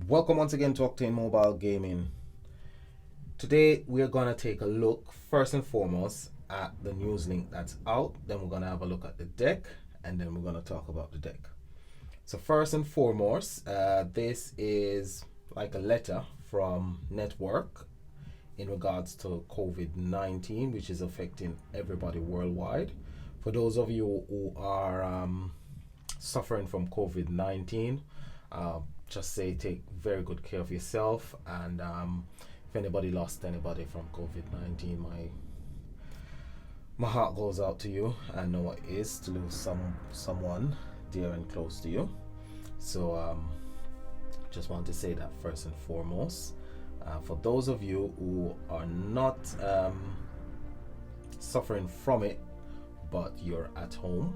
Welcome once again to Octane Mobile Gaming. Today we are going to take a look first and foremost at the news link that's out. Then we're going to have a look at the deck, and then we're going to talk about the deck. So first and foremost, this is like a letter from Network in regards to COVID-19, which is affecting everybody worldwide. For those of you who are suffering from COVID-19, just say take very good care of yourself, and if anybody lost anybody from COVID-19, my heart goes out to you. I know what it is to lose someone dear and close to you. So just want to say that first and foremost. For those of you who are not suffering from it, but you're at home,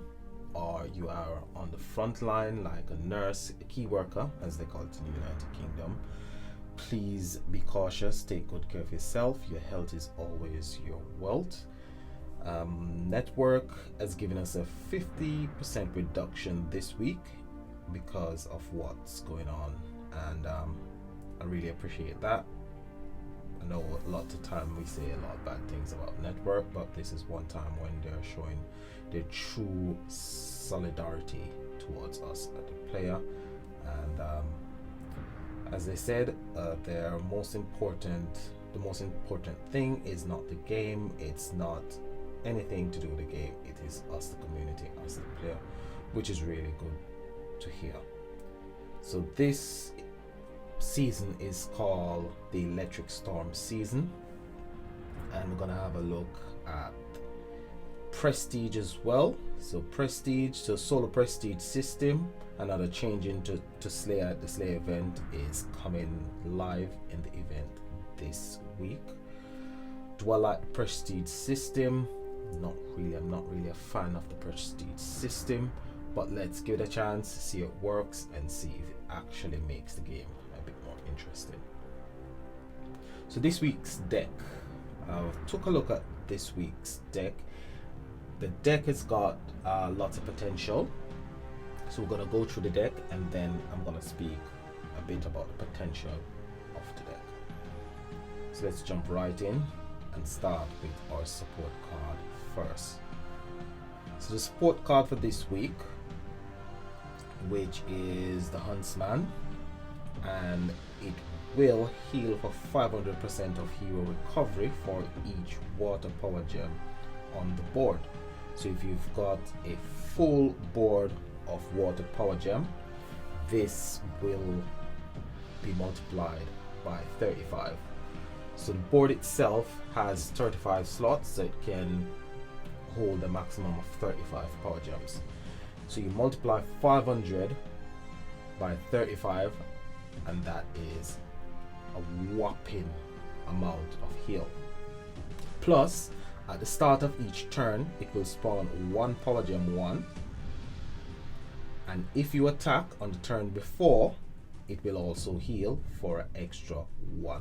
or you are on the front line like a nurse, a key worker as they call it in the United Kingdom, please be cautious, take good care of yourself. Your health is always your wealth. Network has given us a 50% reduction this week because of what's going on, and I really appreciate that. I know a lot of time we say a lot of bad things about Network, but this is one time when they're showing their true solidarity towards us as a player. And as they said, the most important thing is not the game, it's not anything to do with the game, it is us, the community, us, the player, which is really good to hear. So this season is called the Electric Storm season, and we're gonna have a look at Prestige as well. So Prestige, so Solar Prestige system, another change into Slayer. The Slayer event is coming live in the event this week. Do I like Prestige system? Not really. I'm not really a fan of the Prestige system, but let's give it a chance, see it works, and see if it actually makes the game a bit more interesting. So this week's deck, I took a look at this week's deck. The deck has got lots of potential, so we're going to go through the deck, and then I'm going to speak a bit about the potential of the deck. So let's jump right in and start with our support card first. So the support card for this week, which is the Huntsman, and it will heal for 500% of hero recovery for each water power gem on the board. So if you've got a full board of water power gem, this will be multiplied by 35. So the board itself has 35 slots, so it can hold a maximum of 35 power gems. So you multiply 500 by 35, and that is a whopping amount of heal. Plus, at the start of each turn, it will spawn one power gem 1, and if you attack on the turn before, it will also heal for an extra 1000%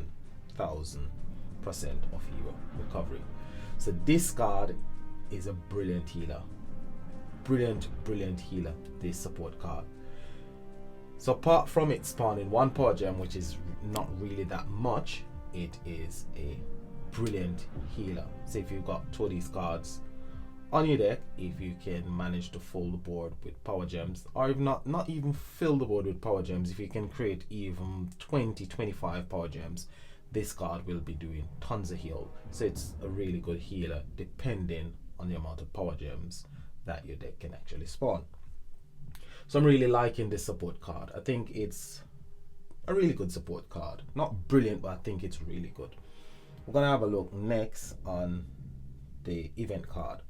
of hero recovery. So this card is a brilliant healer. Brilliant healer, this support card. So apart from it spawning one power gem, which is not really that much, it is a brilliant healer. So if you've got two of these cards on your deck, if you can manage to fill the board with power gems, or if not even fill the board with power gems, if you can create even 20-25 power gems, this card will be doing tons of heal. So it's a really good healer depending on the amount of power gems that your deck can actually spawn. So I'm really liking this support card. I think it's a really good support card. Not brilliant, but I think it's really good. We're gonna have a look next on the event card.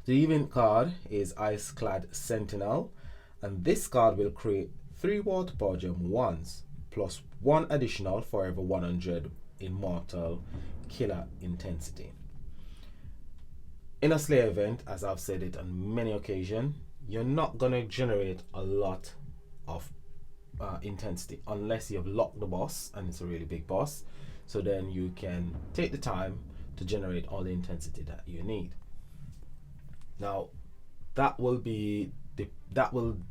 The event card is Ice-Clad Sentinel, and this card will create 3 water power gem 1s plus 1 additional for every 100 immortal killer intensity. In a Slayer event, as I've said it on many occasions, you're not gonna generate a lot of intensity unless you've locked the boss and it's a really big boss. So then you can take the time to generate all the intensity that you need. Now that will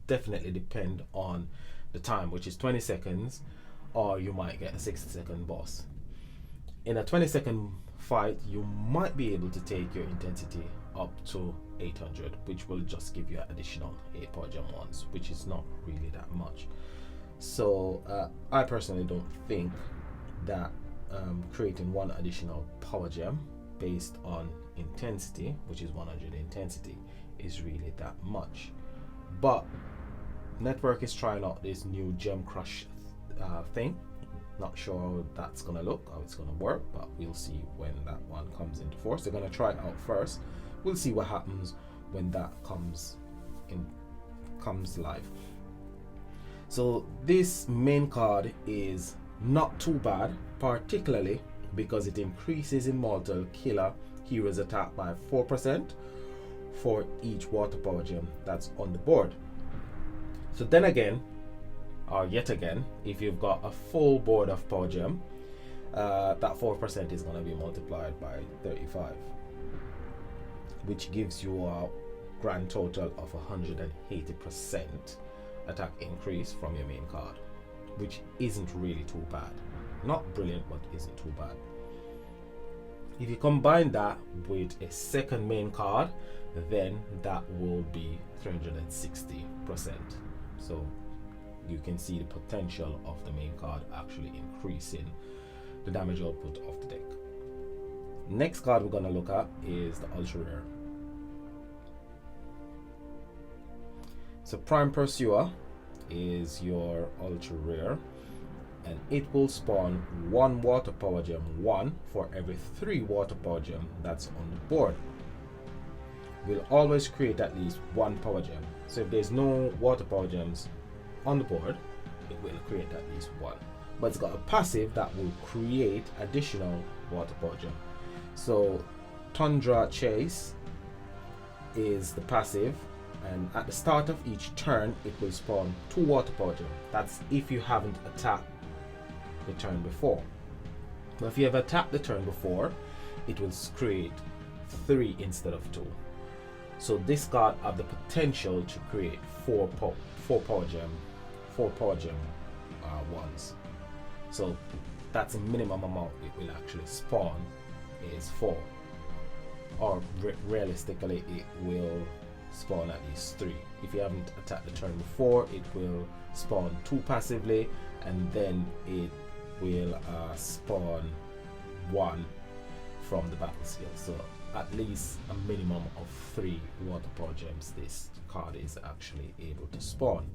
definitely depend on the time, which is 20 seconds, or you might get a 60-second boss. In a 20-second fight, you might be able to take your intensity up to 800, which will just give you an additional 8 power gem ones, which is not really that much. So I personally don't think that creating one additional power gem based on intensity, which is 100 intensity, is really that much. But Network is trying out this new gem crush thing. Not sure how that's gonna look, how it's gonna work, but we'll see when that one comes into force. They're gonna try it out first. We'll see what happens when that comes live. So this main card is not too bad, particularly because it increases Immortal Killer Hero's attack by 4% for each water power gem that's on the board. So then again, or yet again, if you've got a full board of power gem, that 4% is going to be multiplied by 35, which gives you a grand total of 180% attack increase from your main card, which isn't really too bad. Not brilliant, but isn't too bad. If you combine that with a second main card, then that will be 360%. So you can see the potential of the main card actually increasing the damage output of the deck. Next card we're going to look at is the ultra rare. So Prime Pursuer is your ultra rare, and it will spawn 1 water power gem 1 for every 3 water power gem that's on the board. Will always create at least 1 power gem. So if there's no water power gems on the board, it will create at least 1. But it's got a passive that will create additional water power gem. So Tundra Chase is the passive, and at the start of each turn it will spawn 2 water power gem. That's if you haven't attacked the turn before. But if you have attacked the turn before, it will create 3 instead of 2. So this card have the potential to create 4 power gem ones. So that's a minimum amount it will actually spawn is 4, or realistically it will spawn at least 3. If you haven't attacked the turn before, it will spawn 2 passively, and then it will spawn 1 from the battlefield. So at least a minimum of 3 water power gems this card is actually able to spawn,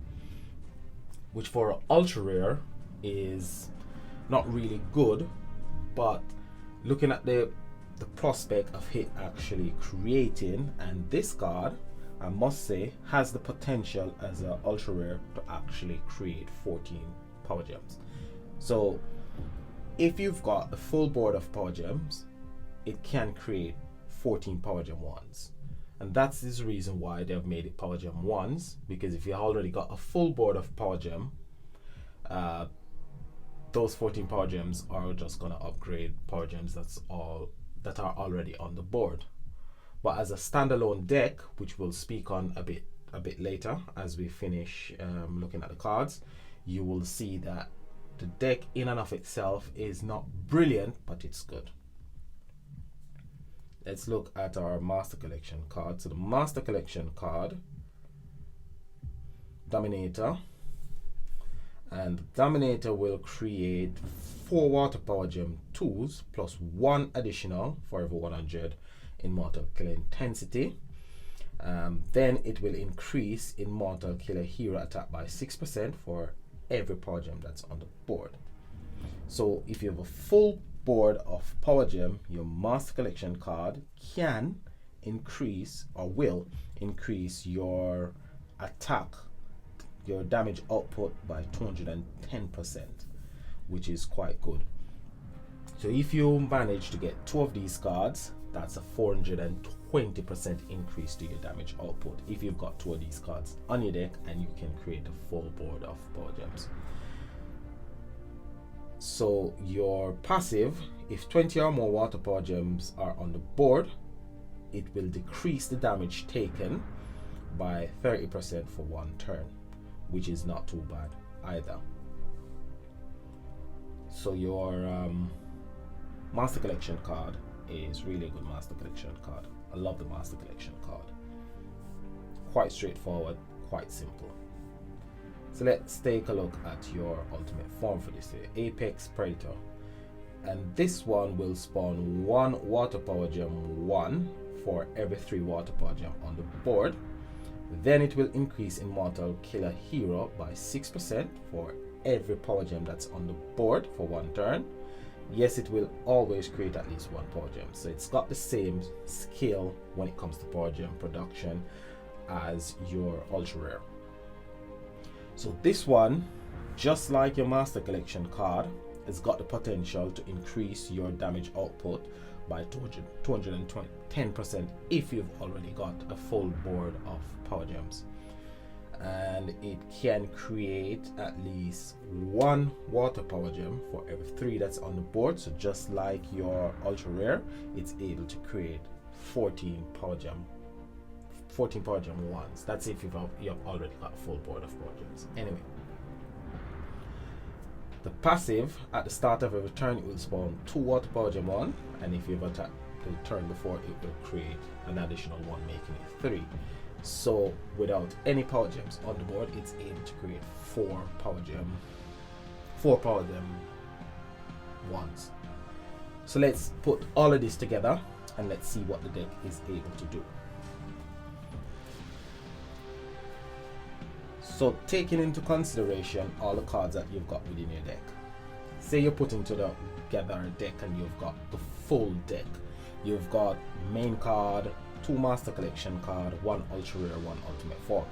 which for ultra rare is not really good. But looking at the prospect of it actually creating, and this card, I must say, has the potential as an ultra rare to actually create 14 power gems. So if you've got a full board of power gems, it can create 14 power gem ones, and that's the reason why they've made it power gem ones, because if you already got a full board of power gem, those 14 power gems are just gonna upgrade power gems that are already on the board. But as a standalone deck, which we'll speak on a bit later as we finish looking at the cards, you will see that the deck in and of itself is not brilliant, but it's good. Let's look at our Master Collection card. So the Master Collection card, Dominator, and the Dominator will create 4 water power gem 2s plus 1 additional for every 100 Immortal Killer intensity. Then it will increase Immortal Killer Hero attack by 6% for every power gem that's on the board. So if you have a full board of power gem, your Master Collection card can increase, or will increase, your attack, your damage output by 210%, which is quite good. So if you manage to get 2 of these cards, that's a 420% increase to your damage output if you've got 2 of these cards on your deck and you can create a full board of power gems. So your passive, if 20 or more water power gems are on the board, it will decrease the damage taken by 30% for 1 turn, which is not too bad either. So your Master Collection card is really a good Master Collection card. I love the Master Collection card. Quite straightforward, quite simple. So let's take a look at your ultimate form for this here, Apex Predator. And this one will spawn 1 water power gem 1 for every 3 water power gem on the board. Then it will increase in Mortal Killer Hero by 6% for every power gem that's on the board for 1 turn. Yes, it will always create at least 1 power gem. So it's got the same scale when it comes to power gem production as your ultra rare. So this one, just like your Master Collection card, has got the potential to increase your damage output by 210% if you've already got a full board of power gems. And it can create at least 1 water power gem for every 3 that's on the board. So just like your ultra rare, it's able to create 14 power gem ones. That's if you've already got a full board of power gems. Anyway, the passive, at the start of every turn, it will spawn 2 water power gem 1, and if you've attacked the turn before, it will create an additional 1, making it 3. So without any power gems on the board, it's able to create 4 power gem ones. So let's put all of this together and let's see what the deck is able to do. So taking into consideration all the cards that you've got within your deck, say you're putting together a deck and you've got the full deck. You've got main card, 2 Master Collection card, 1 ultra rare, 1 ultimate form.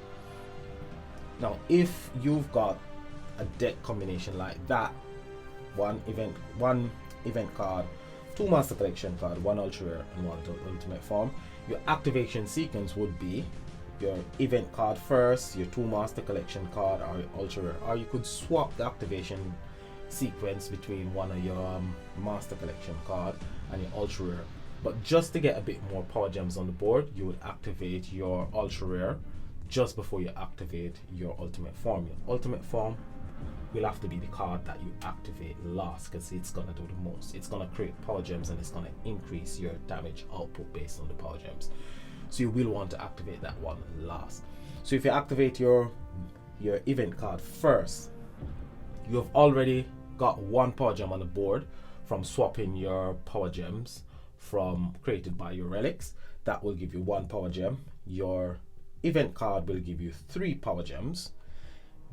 Now if you've got a deck combination like that, 1 event card, 2 Master Collection card, 1 ultra rare and 1 ultimate form, your activation sequence would be your event card first, your 2 Master Collection card, or your ultra rare. Or you could swap the activation sequence between one of your Master Collection card and your ultra rare. But just to get a bit more power gems on the board, you would activate your ultra rare just before you activate your ultimate form. Your ultimate form will have to be the card that you activate last, because it's gonna do the most. It's gonna create power gems and it's gonna increase your damage output based on the power gems. So you will want to activate that one last. So if you activate your event card first, you have already got 1 power gem on the board from swapping your power gems from created by your relics. That will give you 1 power gem. Your event card will give you 3 power gems.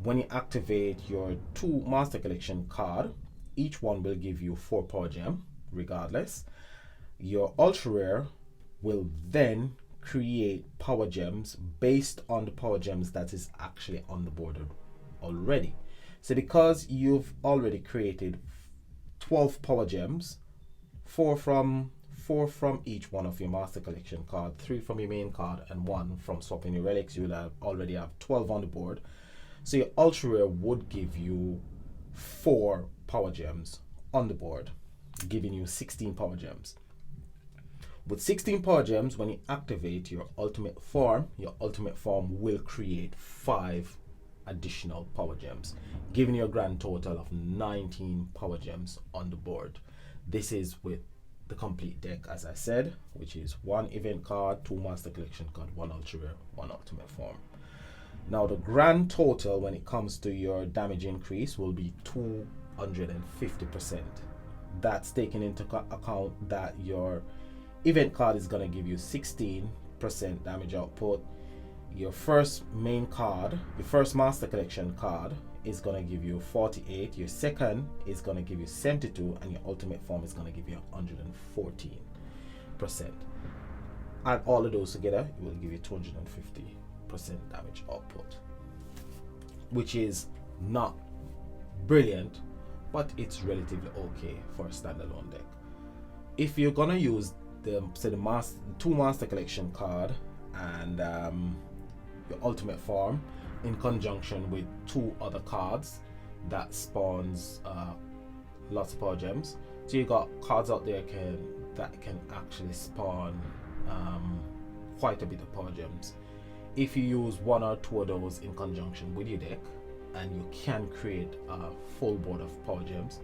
When you activate your 2 Master Collection card, each one will give you 4 power gem regardless. Your ultra rare will then create power gems based on the power gems that is actually on the board already. So because you've already created 12 power gems, 4 from each one of your Master Collection card, 3 from your main card and 1 from swapping your relics, you will already have 12 on the board. So your ultra rare would give you 4 power gems on the board, giving you 16 power gems. With 16 power gems, when you activate your ultimate form will create 5 additional power gems, giving you a grand total of 19 power gems on the board. This is with the complete deck, as I said, which is 1 event card, 2 Master Collection card, 1 ultra rare, 1 ultimate form. Now the grand total when it comes to your damage increase will be 250%. That's taking into account that your event card is going to give you 16% damage output. Your first main card, your first Master Collection card, is going to give you 48. Your second is going to give you 72, and your ultimate form is going to give you 114%. Add all of those together, it will give you 250% damage output, which is not brilliant, but it's relatively okay for a standalone deck. If you're gonna use the 2 Master Collection card and your ultimate form in conjunction with 2 other cards that spawns lots of power gems, so you got cards out there that can actually spawn quite a bit of power gems. If you use 1 or 2 of those in conjunction with your deck, and you can create a full board of power gems,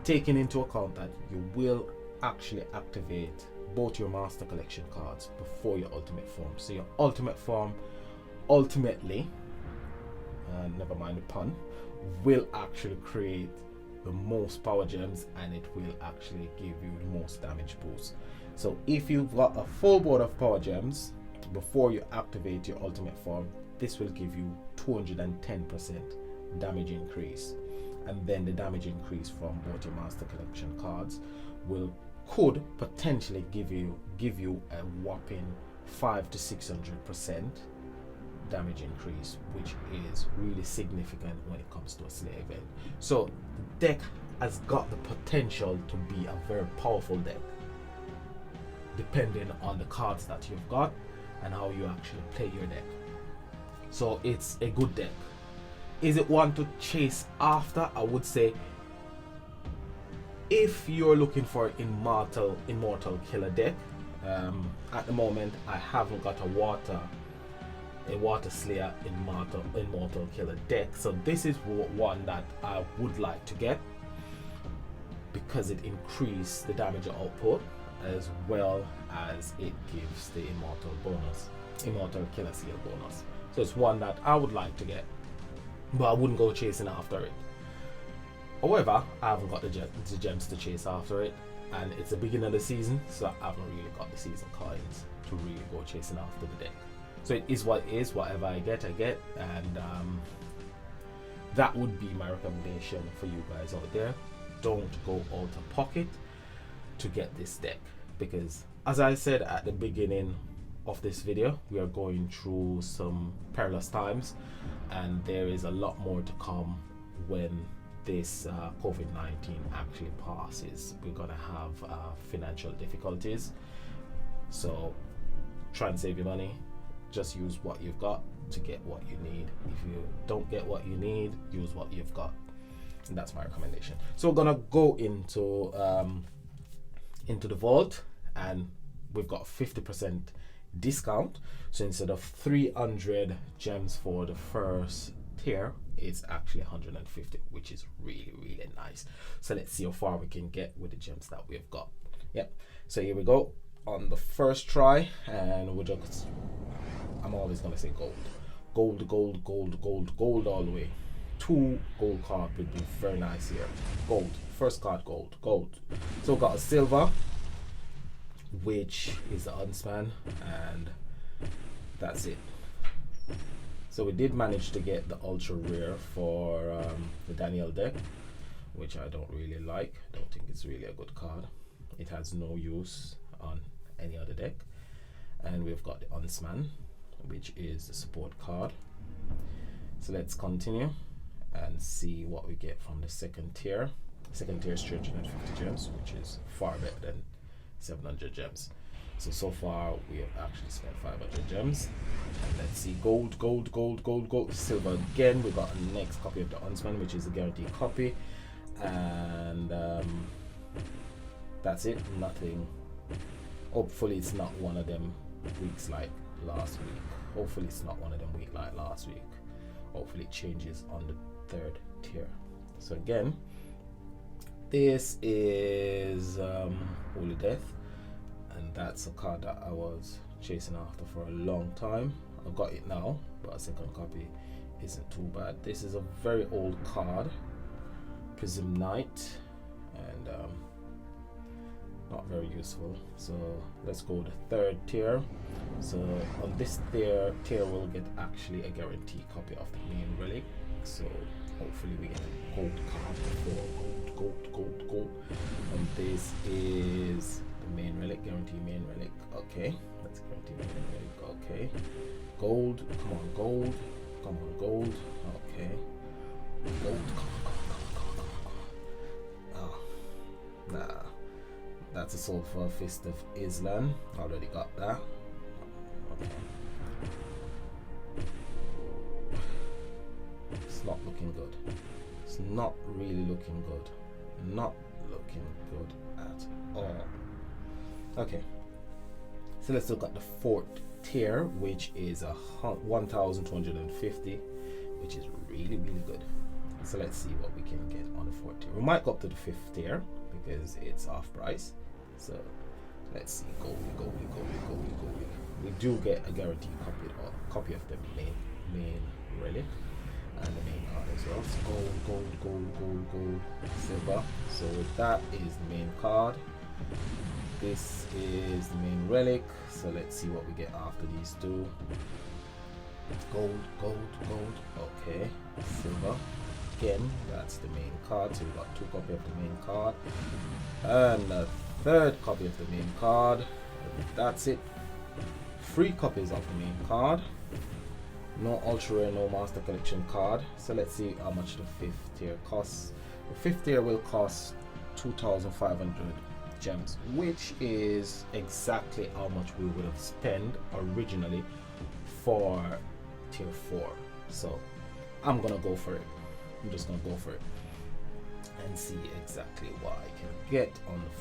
taking into account that you will actually activate both your master collection cards before your ultimate form. So your ultimate form ultimately, never mind the pun, will actually create the most power gems, and it will actually give you the most damage boost. So if you've got a full board of power gems before you activate your ultimate form, this will give you 210% damage increase, and then the damage increase from both your master collection cards could potentially give you a whopping 500 to 600% damage increase, which is really significant when it comes to a Slayer event. So the deck has got the potential to be a very powerful deck, depending on the cards that you've got and how you actually play your deck. So it's a good deck. Is it one to chase after? I would say if you're looking for an immortal killer deck, at the moment I haven't got a water slayer immortal killer deck, so this is one that I would like to get, because it increases the damage output as well as it gives the immortal killer seal bonus. So it's one that I would like to get, but I wouldn't go chasing after it. However, I haven't got the gems to chase after it, and it's the beginning of the season, so I haven't really got the season coins to really go chasing after the deck. So it is what it is. Whatever I get, and that would be my recommendation for you guys out there. Don't go out of pocket to get this deck, because as I said at the beginning of this video, we are going through some perilous times, and there is a lot more to come when this COVID-19 actually passes. We're gonna have financial difficulties, so try and save your money. Just use what you've got to get what you need. If you don't get what you need, use what you've got, and that's my recommendation. So we're gonna go into the vault, and we've got 50% discount. So instead of 300 gems for the first tier, it's actually 150, which is really nice. So let's see how far we can get with the gems that we've got. Yep, so here we go on the first try, and we're just, I'm always gonna say gold all the way. 2 gold card would be very nice here. Gold, first card, gold. So we've got a silver, which is the Huntsman, and that's it. So we did manage to get the ultra rare for the Daniel deck, which I don't really like. I don't think it's really a good card. It has no use on any other deck. And we've got the Huntsman, which is the support card. So let's continue and see what we get from the second tier. Second tier is 350 gems, which is far better than 700 gems. So far we have actually spent 500 gems. And let's see, gold, silver again. We got a next copy of the Huntsman, which is a guaranteed copy, and that's it. Nothing. Hopefully it's not one of them weeks like last week. Hopefully it changes on the third tier. So again, this is Holy Death, and that's a card that I was chasing after for a long time. I've got it now, but a second copy isn't too bad. This is a very old card, Prism Knight, and not very useful. So let's go the third tier. So on this tier we'll get actually a guaranteed copy of the main relic. So hopefully we get a gold card before gold. And this is the main relic, guaranteed main relic. Okay, let's guarantee main relic. Okay, gold, come on gold. Okay, gold, come on. Oh, nah. That's a soul for Fist of Islam. Already got that. Okay. It's not looking good. It's not really looking good. Not looking good at all. Okay. So let's look at the fourth tier, which is a 1,250 which is really good. So let's see what we can get on the 4th tier. We might go up to the 5th tier because it's off price. So let's see. Go. We do get a guaranteed copy of the main relic and the main card as well. So gold, silver. So that is the main card. This is the main relic. So let's see what we get after these two. Gold. Okay, silver. Again, that's the main card. So we got 2 copies of the main card and a 3rd copy of the main card. That's it. 3 copies of the main card. No ultra rare, no master collection card. So let's see how much the 5th tier costs. The 5th tier will cost 2,500 gems, which is exactly how much we would have spent originally for tier 4. So I'm gonna go for it. I'm just gonna go for it and see exactly what I can get on the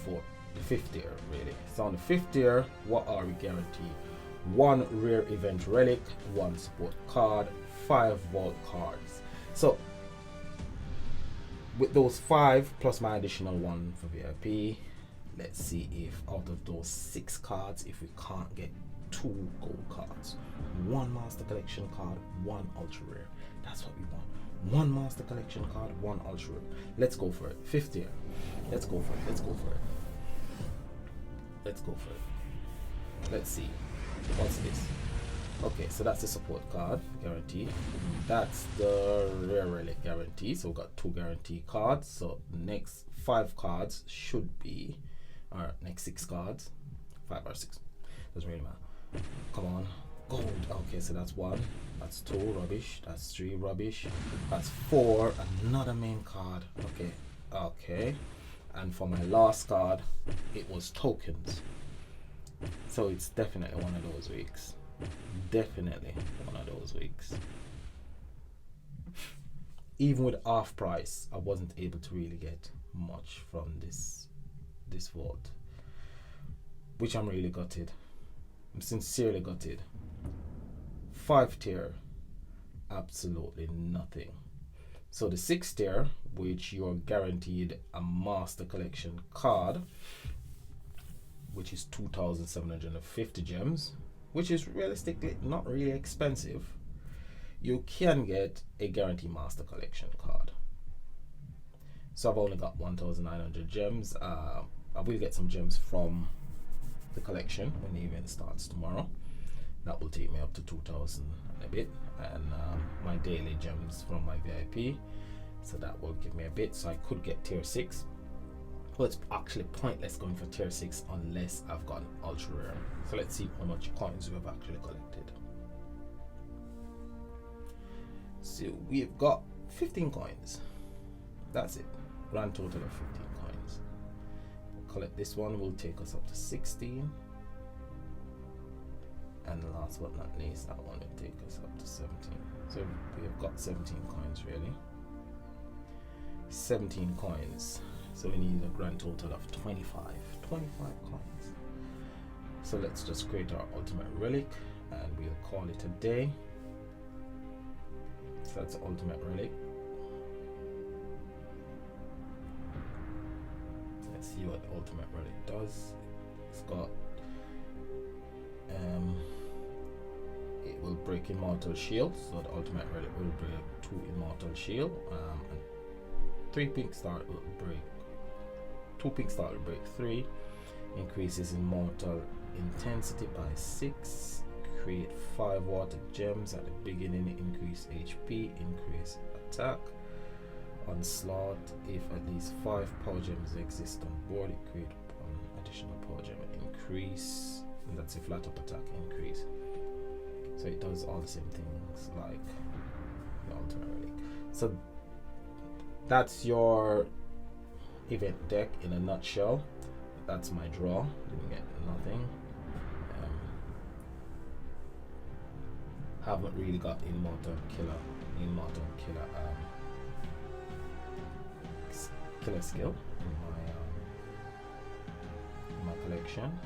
5th tier really. So on the 5th tier, what are we guaranteed? 1 rare event relic, 1 support card, 5 vault cards. So with those 5 plus my additional 1 for VIP, let's see if out of those 6 cards, if we can't get 2 gold cards, 1 master collection card, 1 ultra rare. That's what we want. 1 master collection card, 1 ultra rare. Let's go for it. 5th tier. Let's go for it. Let's see. What's this? Okay, so that's the support card guarantee. That's the rare relic guarantee. So we've got 2 guarantee cards. So the next 5 cards should be, or next 6 cards, 5 or 6, doesn't really matter. Come on, gold. Okay, so that's 1, that's 2, rubbish. That's 3, rubbish. That's 4, another main card. Okay. And for my last card, it was tokens. So it's definitely one of those weeks. Even with half price, I wasn't able to really get much from this vault, which I'm really gutted. I'm sincerely gutted. 5th tier, absolutely nothing. So the 6th tier, which you're guaranteed a master collection card, which is 2,750 gems, which is realistically not really expensive. You can get a guaranteed master collection card. So I've only got 1,900 gems. I will get some gems from the collection when the event starts tomorrow. That will take me up to 2,000 and a bit, and my daily gems from my VIP. So that will give me a bit. So I could get tier 6. But it's actually pointless going for tier 6 unless I've got an ultra rare. So let's see how much coins we have actually collected. So we've got 15 coins. That's it. Grand total of 15 coins. We'll collect this one, will take us up to 16. And last but not least, that one will take us up to 17. So we've got 17 coins really. 17 coins. So we need a grand total of 25 coins. So let's just create our ultimate relic and we'll call it a day. So that's the ultimate relic. Let's see what the ultimate relic does. It's got it will break immortal shield. So the ultimate relic will break 2 immortal shield, and 3 pink star will break 2 pink star will break 3, increases immortal intensity by 6, create 5 water gems at the beginning, increase HP, increase attack, onslaught. If at least 5 power gems exist on board, it create 1 additional power gem, increase, and that's a flat up attack increase. So it does all the same things like the ultimate relic. So that's your event deck in a nutshell. That's my draw. Didn't get nothing. Haven't really got immortal killer skill in my collection.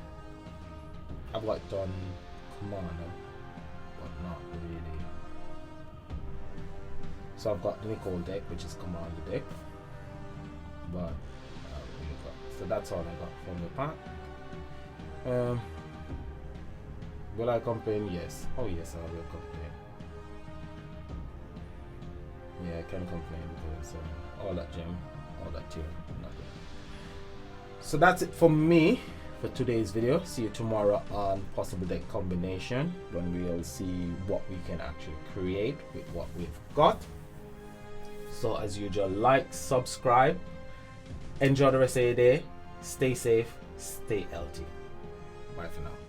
I've like done commander, but not really So I've got the Nicole deck, which is Commander deck. But so that's all I got from the pack. Will I complain? Yes. Oh yes, I will complain. Yeah, I can complain because all that gem, all that tier, nothing. So that's it for me for today's video. See you tomorrow on possible deck combination, when we will see what we can actually create with what we've got. So as usual, like, subscribe, enjoy the rest of your day, stay safe, stay healthy. Bye for now.